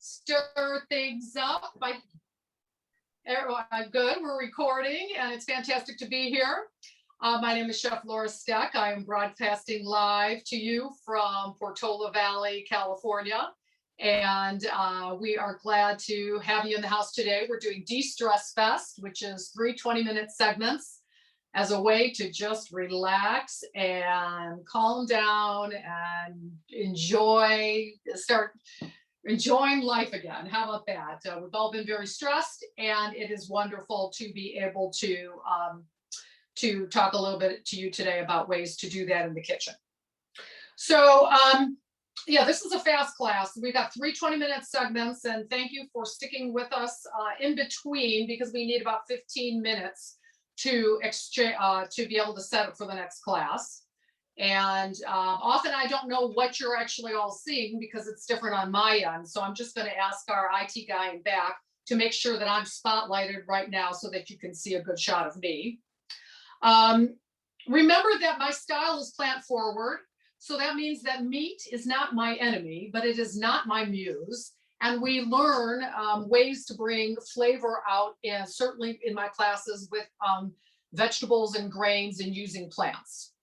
stir things up. Good, we're recording and it's fantastic to be here. My name is Chef Laura Steck. I am broadcasting live to you from Portola Valley, California. And we are glad to have you in the house today. We're doing Destress Fest, which is 3 20-minute segments as a way to just relax and calm down and start enjoying life again. How about that? We've all been very stressed, and it is wonderful to be able to talk a little bit to you today about ways to do that in the kitchen. So yeah, this is a fast class. We've got 3 20-minute segments, and thank you for sticking with us in between, because we need about 15 minutes to exchange to be able to set up for the next class. And often I don't know what you're actually all seeing because it's different on my end. So I'm just going to ask our IT guy in back to make sure that I'm spotlighted right now so that you can see a good shot of me. Remember that my style is plant forward. So that means that meat is not my enemy, but it is not my muse. And we learn ways to bring flavor out, and certainly in my classes with vegetables and grains and using plants.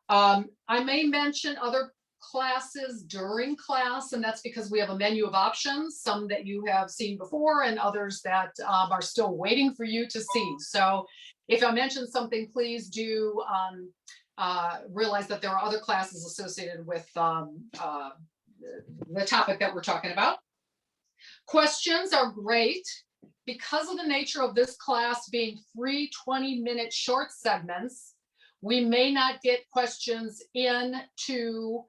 I may mention other classes during class, and that's because we have a menu of options, some that you have seen before and others that are still waiting for you to see. So if I mention something, please do realize that there are other classes associated with the topic that we're talking about. Questions are great. Because of the nature of this class being 3 20-minute short segments, we may not get questions into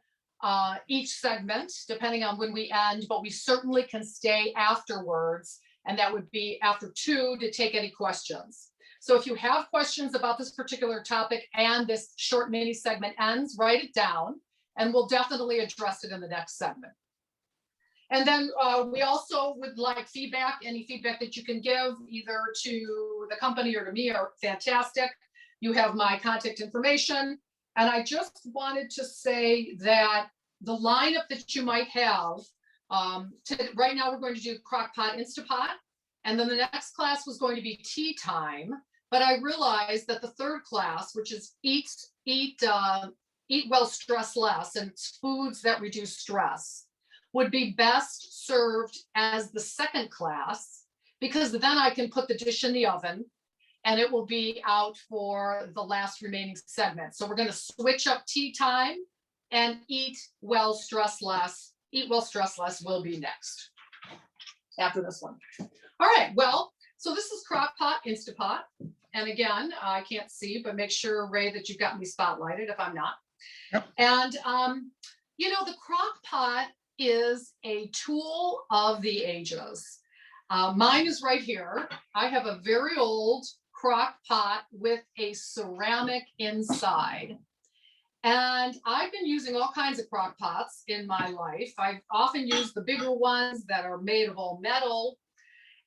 each segment, depending on when we end, but we certainly can stay afterwards, and that would be after 2 to take any questions. So if you have questions about this particular topic and this short mini segment ends, write it down, and we'll definitely address it in the next segment. And then we also would like feedback. Any feedback that you can give either to the company or to me are fantastic. You have my contact information. And I just wanted to say that the lineup that you might have, right now we're going to do Crockpot, Instapot. And then the next class was going to be tea time. But I realized that the third class, which is eat well, stress less, and it's foods that reduce stress, would be best served as the second class, because then I can put the dish in the oven and it will be out for the last remaining segment. So we're going to switch up tea time, and eat well, stress less. Eat well, stress less will be next after this one. All right, well, so this is Crockpot, Instapot. And again, I can't see, but make sure, Ray, that you've got me spotlighted if I'm not. Yep. And, you know, the Crockpot is a tool of the ages. Mine is right here. I have a very old crock pot with a ceramic inside. And I've been using all kinds of crock pots in my life. I've often used the bigger ones that are made of all metal.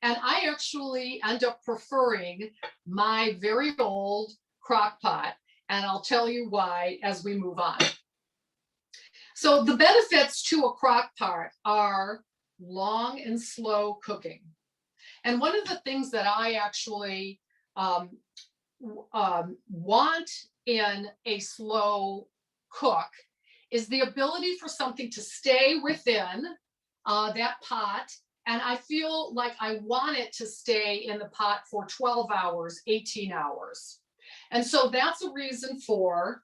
And I actually end up preferring my very old crock pot. And I'll tell you why as we move on. So the benefits to a crock pot are long and slow cooking. And one of the things that I actually want in a slow cook is the ability for something to stay within that pot. And I feel like I want it to stay in the pot for 12 hours, 18 hours. And so that's a reason for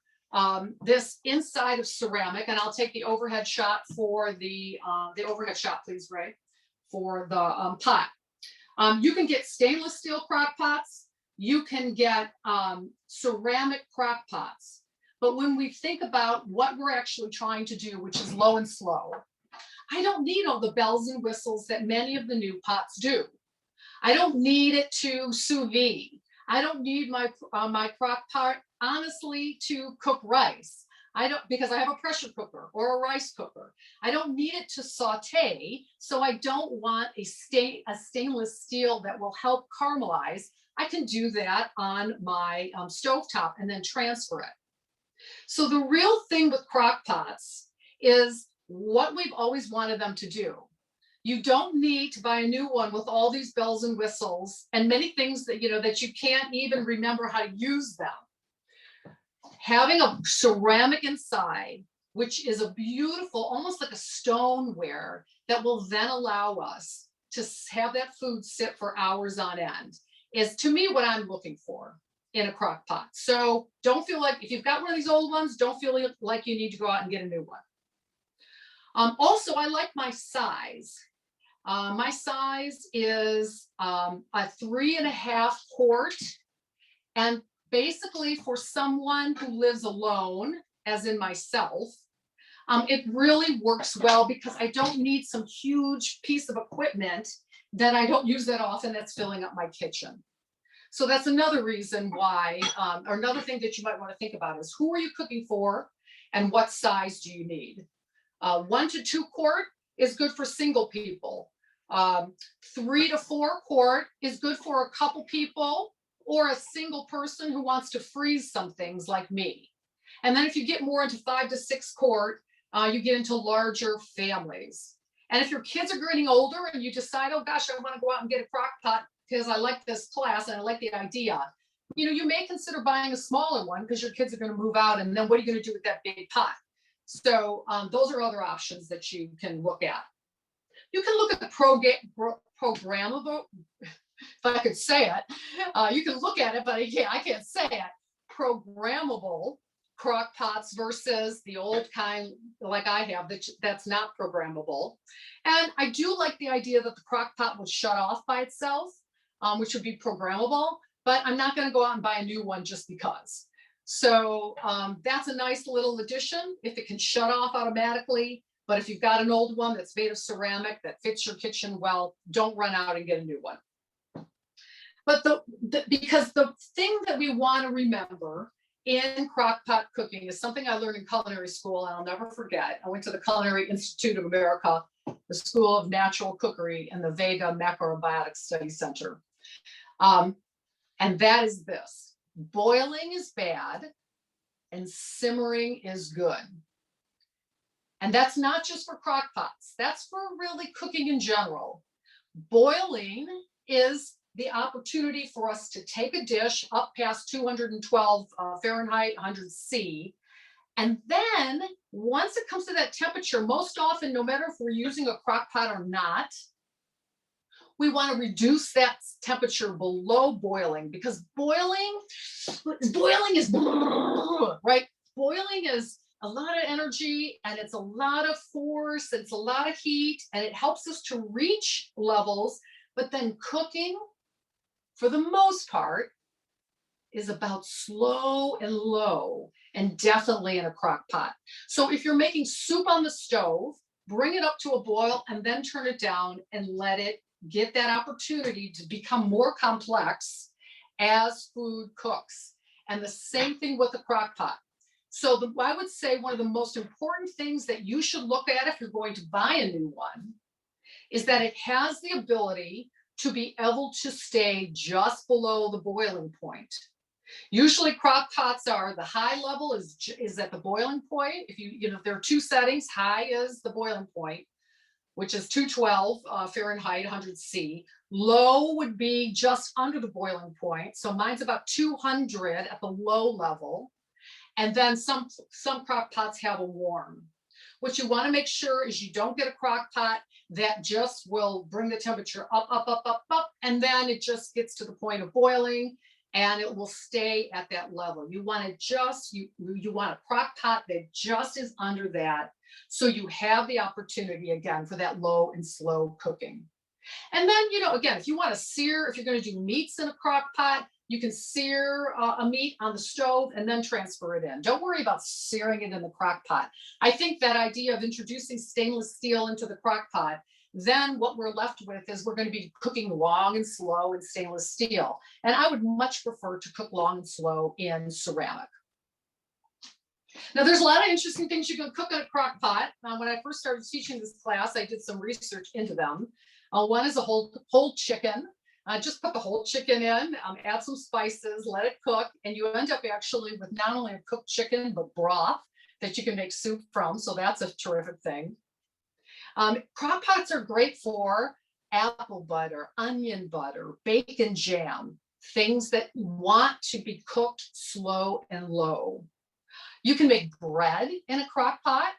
this inside of ceramic. And I'll take the overhead shot for the overhead shot, please, Ray, for the pot. You can get stainless steel crock pots. You can get ceramic crock pots. But when we think about what we're actually trying to do, which is low and slow, I don't need all the bells and whistles that many of the new pots do. I don't need it to sous vide. I don't need my crock pot, honestly, to cook rice. Because I have a pressure cooker or a rice cooker. I don't need it to saute, so I don't want a stainless steel that will help caramelize. I can do that on my stovetop and then transfer it. So the real thing with crock pots is what we've always wanted them to do. You don't need to buy a new one with all these bells and whistles and many things that, that you can't even remember how to use them. Having a ceramic inside, which is a beautiful, almost like a stoneware that will then allow us to have that food sit for hours on end, is to me what I'm looking for in a crock pot. So don't feel like, if you've got one of these old ones, don't feel like you need to go out and get a new one. Also, I like my size. My size is a 3.5 quart. And basically for someone who lives alone, as in myself, it really works well because I don't need some huge piece of equipment that I don't use that often that's filling up my kitchen. So that's another reason why, or another thing that you might want to think about is who are you cooking for and what size do you need? 1 to 2 quart is good for single people. 3 to 4 quart is good for a couple people or a single person who wants to freeze some things like me. And then if you get more into 5 to 6 quart, you get into larger families. And if your kids are getting older and you decide, oh gosh, I want to go out and get a crock pot because I like this class and I like the idea, you may consider buying a smaller one because your kids are going to move out. And then what are you going to do with that big pot? So those are other options that you can look at. You can look at the programmable, if I could say it, you can look at it, but I can't say it, programmable crock pots versus the old kind like I have that's not programmable. And I do like the idea that the crock pot will shut off by itself, which would be programmable, but I'm not going to go out and buy a new one just because. So that's a nice little addition if it can shut off automatically. But if you've got an old one that's made of ceramic that fits your kitchen well, don't run out and get a new one. But because the thing that we want to remember in crock pot cooking is something I learned in culinary school and I'll never forget. I went to the Culinary Institute of America, the School of Natural Cookery in the Vega Macrobiotic Study Center. And that is this: boiling is bad and simmering is good. And that's not just for crock pots, that's for really cooking in general. Boiling is the opportunity for us to take a dish up past 212 Fahrenheit, 100 C. And then once it comes to that temperature, most often, no matter if we're using a crock pot or not, we want to reduce that temperature below boiling, because boiling is right. Boiling is a lot of energy and it's a lot of force, it's a lot of heat, and it helps us to reach levels. But then cooking, for the most part, is about slow and low, and definitely in a crock pot. So if you're making soup on the stove, bring it up to a boil and then turn it down and let it get that opportunity to become more complex as food cooks. And the same thing with the crock pot. So I would say one of the most important things that you should look at if you're going to buy a new one is that it has the ability to be able to stay just below the boiling point. Usually crock pots are, the high level is at the boiling point. If there are two settings, high is the boiling point, which is 212 Fahrenheit, 100 C. Low would be just under the boiling point. So mine's about 200 at the low level. And then some crock pots have a warm. What you want to make sure is you don't get a crock pot that just will bring the temperature up, up, up, up, up, and then it just gets to the point of boiling and it will stay at that level. You want you want a crock pot that just is under that, so you have the opportunity again for that low and slow cooking. And then, again, if you want to sear, if you're going to do meats in a crock pot, you can sear a meat on the stove and then transfer it in. Don't worry about searing it in the crock pot. I think that idea of introducing stainless steel into the crock pot, then what we're left with is we're going to be cooking long and slow in stainless steel. And I would much prefer to cook long and slow in ceramic. Now, there's a lot of interesting things you can cook in a crock pot. When I first started teaching this class, I did some research into them. One is a whole chicken. Just put the whole chicken in, add some spices, let it cook, and you end up actually with not only a cooked chicken, but broth that you can make soup from. So that's a terrific thing. Crock pots are great for apple butter, onion butter, bacon jam, things that want to be cooked slow and low. You can make bread in a crock pot.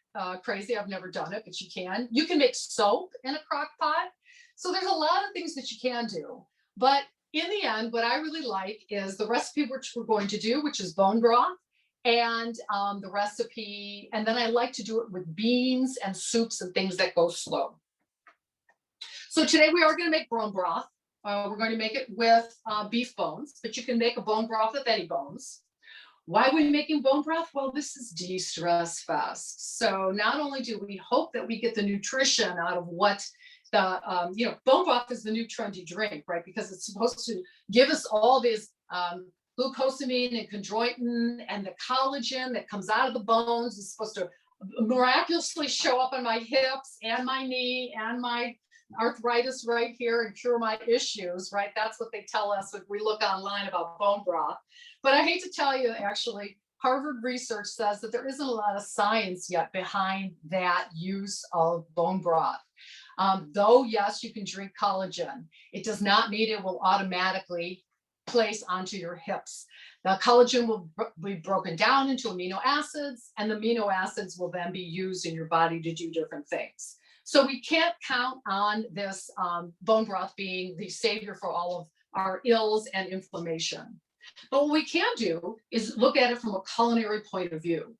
Crazy, I've never done it, but you can. You can make soap in a crock pot. So there's a lot of things that you can do. But in the end, what I really like is the recipe which we're going to do, which is bone broth, and the recipe. And then I like to do it with beans and soups and things that go slow. So today we are going to make bone broth. We're going to make it with beef bones, but you can make a bone broth with any bones. Why are we making bone broth? Well, this is De-Stress Fest. So not only do we hope that we get the nutrition out of what the, bone broth is the new trendy drink, right? Because it's supposed to give us all this glucosamine and chondroitin, and the collagen that comes out of the bones is supposed to miraculously show up on my hips and my knee and my arthritis right here and cure my issues, right? That's what they tell us if we look online about bone broth. But I hate to tell you, actually, Harvard research says that there isn't a lot of science yet behind that use of bone broth. Though, yes, you can drink collagen, it does not mean it will automatically place onto your hips. The collagen will be broken down into amino acids, and the amino acids will then be used in your body to do different things. So we can't count on this bone broth being the savior for all of our ills and inflammation. But what we can do is look at it from a culinary point of view.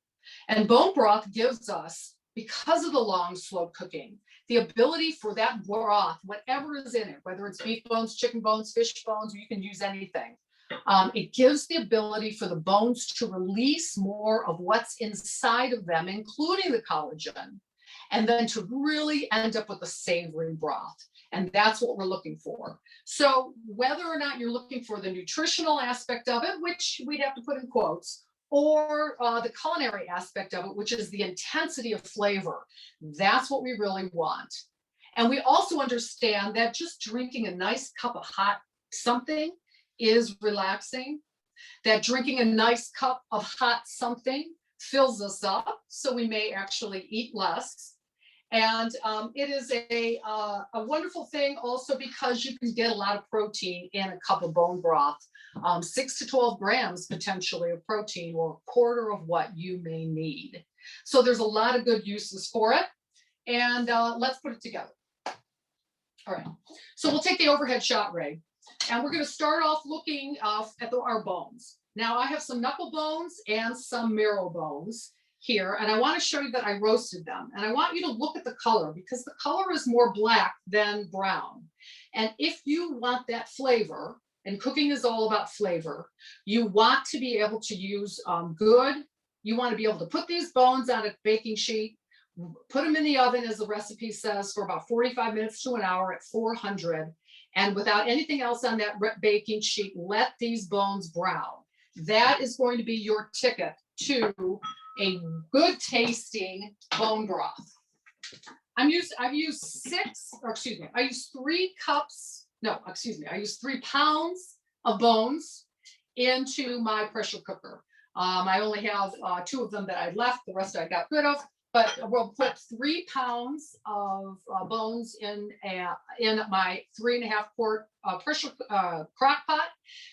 And bone broth gives us, because of the long, slow cooking, the ability for that broth, whatever is in it, whether it's beef bones, chicken bones, fish bones, you can use anything. It gives the ability for the bones to release more of what's inside of them, including the collagen, and then to really end up with a savory broth. And that's what we're looking for. So whether or not you're looking for the nutritional aspect of it, which we'd have to put in quotes, or the culinary aspect of it, which is the intensity of flavor, that's what we really want. And we also understand that just drinking a nice cup of hot something is relaxing, that drinking a nice cup of hot something fills us up, so we may actually eat less. And it is a wonderful thing also because you can get a lot of protein in a cup of bone broth, 6 to 12 grams potentially of protein, or a quarter of what you may need. So there's a lot of good uses for it. And let's put it together. All right, so we'll take the overhead shot ray, and we're going to start off looking at our bones. Now I have some knuckle bones and some marrow bones here, and I want to show you that I roasted them. And I want you to look at the color, because the color is more black than brown. And if you want that flavor, and cooking is all about flavor, you want to be able to use you want to be able to put these bones on a baking sheet, put them in the oven, as the recipe says, for about 45 minutes to an hour at 400. And without anything else on that baking sheet, let these bones brown. That is going to be your ticket to a good tasting bone broth. I used 3 pounds of bones into my pressure cooker. I only have 2 of them that I left, the rest I got rid of, but we'll put 3 pounds of bones in my 3.5 quart pressure crock pot.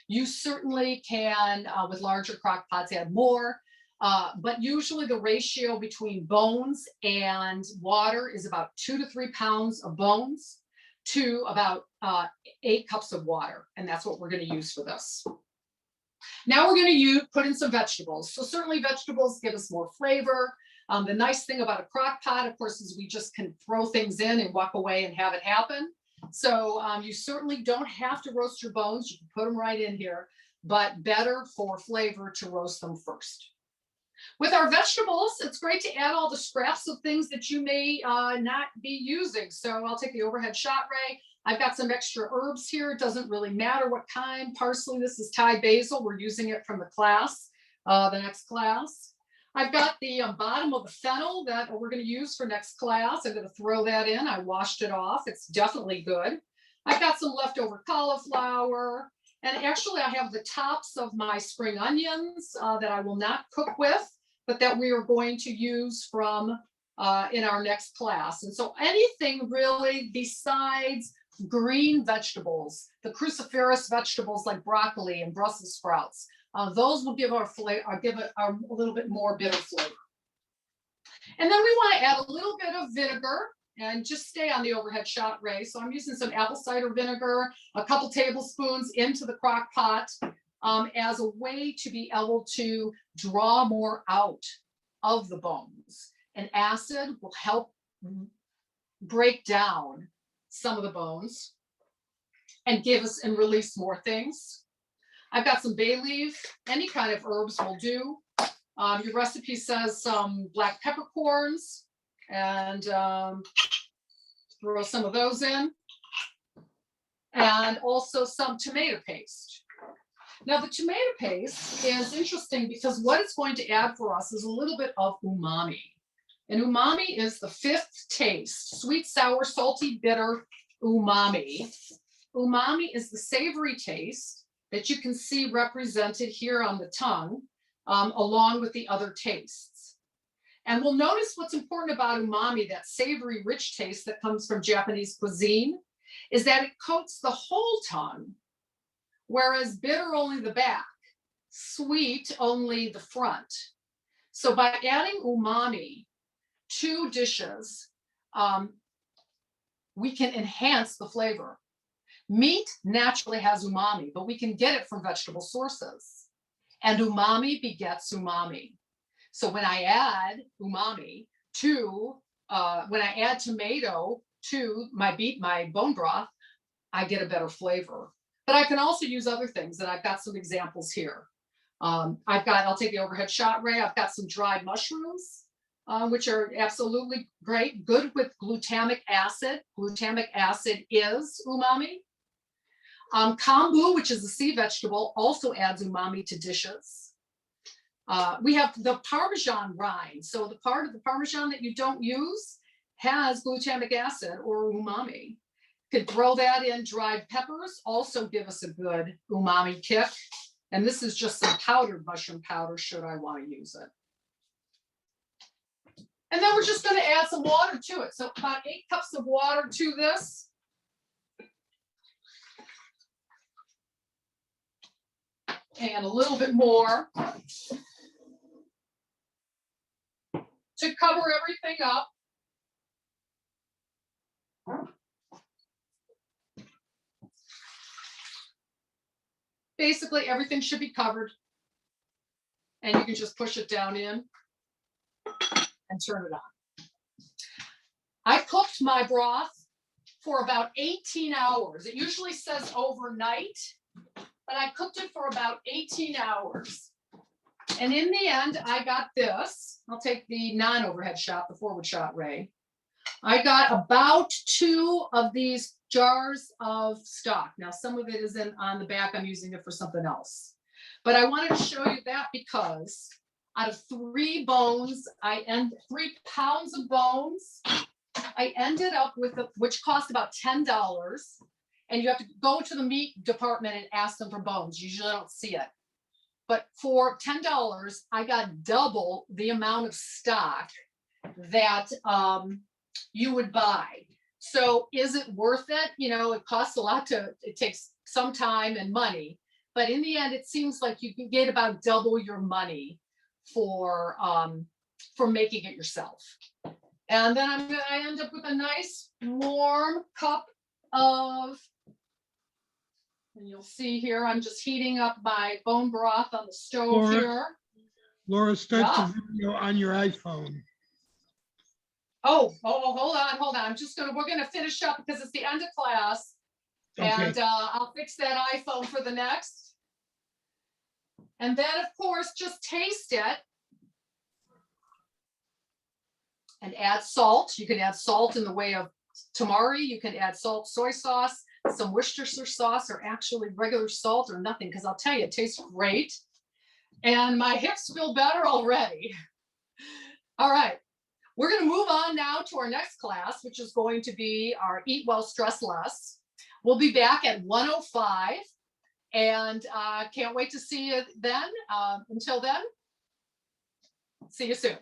You certainly can, with larger crock pots, add more. But usually the ratio between bones and water is about 2 to 3 pounds of bones to about 8 cups of water. And that's what we're going to use for this. Now we're going to put in some vegetables. So certainly vegetables give us more flavor. The nice thing about a crock pot, of course, is we just can throw things in and walk away and have it happen. So you certainly don't have to roast your bones. You can put them right in here, but better for flavor to roast them first. With our vegetables, it's great to add all the scraps of things that you may not be using. So I'll take the overhead shot ray. I've got some extra herbs here. It doesn't really matter what kind. Parsley, this is Thai basil. We're using it from the class, the next class. I've got the bottom of the fennel that we're going to use for next class. I'm going to throw that in. I washed it off. It's definitely good. I've got some leftover cauliflower. And actually, I have the tops of my spring onions that I will not cook with, but that we are going to use from in our next class. And so anything really besides green vegetables, the cruciferous vegetables like broccoli and Brussels sprouts, those will give our flavor, give it a little bit more bitter flavor. And then we want to add a little bit of vinegar and just stay on the overhead shot ray. So I'm using some apple cider vinegar, a couple tablespoons into the crock pot as a way to be able to draw more out of the bones. And acid will help break down some of the bones and give us and release more things. I've got some bay leaf, any kind of herbs will do. Your recipe says some black peppercorns, and throw some of those in, and also some tomato paste. Now the tomato paste is interesting because what it's going to add for us is a little bit of umami. And umami is the fifth taste: sweet, sour, salty, bitter, umami. Umami is the savory taste that you can see represented here on the tongue, along with the other tastes. And we'll notice what's important about umami, that savory, rich taste that comes from Japanese cuisine, is that it coats the whole tongue, whereas bitter only the back, sweet only the front. So by adding umami to dishes, we can enhance the flavor. Meat naturally has umami, but we can get it from vegetable sources. And umami begets umami. So when I add umami to, when I add tomato to my bone broth, I get a better flavor. But I can also use other things, and I've got some examples here. I'll take the overhead shot ray. I've ut some dried mushrooms, which are absolutely great, good with glutamic acid. Glutamic acid is umami. Kombu, which is a sea vegetable, also adds umami to dishes. We have the Parmesan rind. So the part of the Parmesan that you don't use has glutamic acid or umami. Could throw that in. Dried peppers also give us a good umami kick. And this is just some powdered mushroom powder should I want to use it. And then we're just going to add some water to it. So about 8 cups of water to this. And a little bit more to cover everything up. Basically, everything should be covered. And you can just push it down in and turn it on. I cooked my broth for about 18 hours. It usually says overnight, but I cooked it for about 18 hours. And in the end, I got this. I'll take the non-overhead shot, the forward shot ray. I got about 2 of these jars of stock. Now, some of it is on the back. I'm using it for something else. But I wanted to show you that because out of 3 bones, 3 pounds of bones, I ended up with, which cost about $10. And you have to go to the meat department and ask them for bones. You usually don't see it. But for $10, I got double the amount of stock that you would buy. So is it worth it? You know, it costs a lot it takes some time and money. But in the end, it seems like you can get about double your money for making it yourself. And then I end up with a nice warm cup of, and you'll see here, I'm just heating up my bone broth on the stove here. Laura, start the video on your iPhone. Oh, hold on. We're gonna finish up because it's the end of class. Okay. And I'll fix that iPhone for the next. And then of course, just taste it. And add salt. You can add salt in the way of tamari. You can add salt, soy sauce, some Worcestershire sauce, or actually regular salt or nothing, because I'll tell you, it tastes great. And my hips feel better already. All right. We're going to move on now to our next class, which is going to be our Eat Well, Stress Less. We'll be back at 1:05, and can't wait to see you then. Until then, see you soon.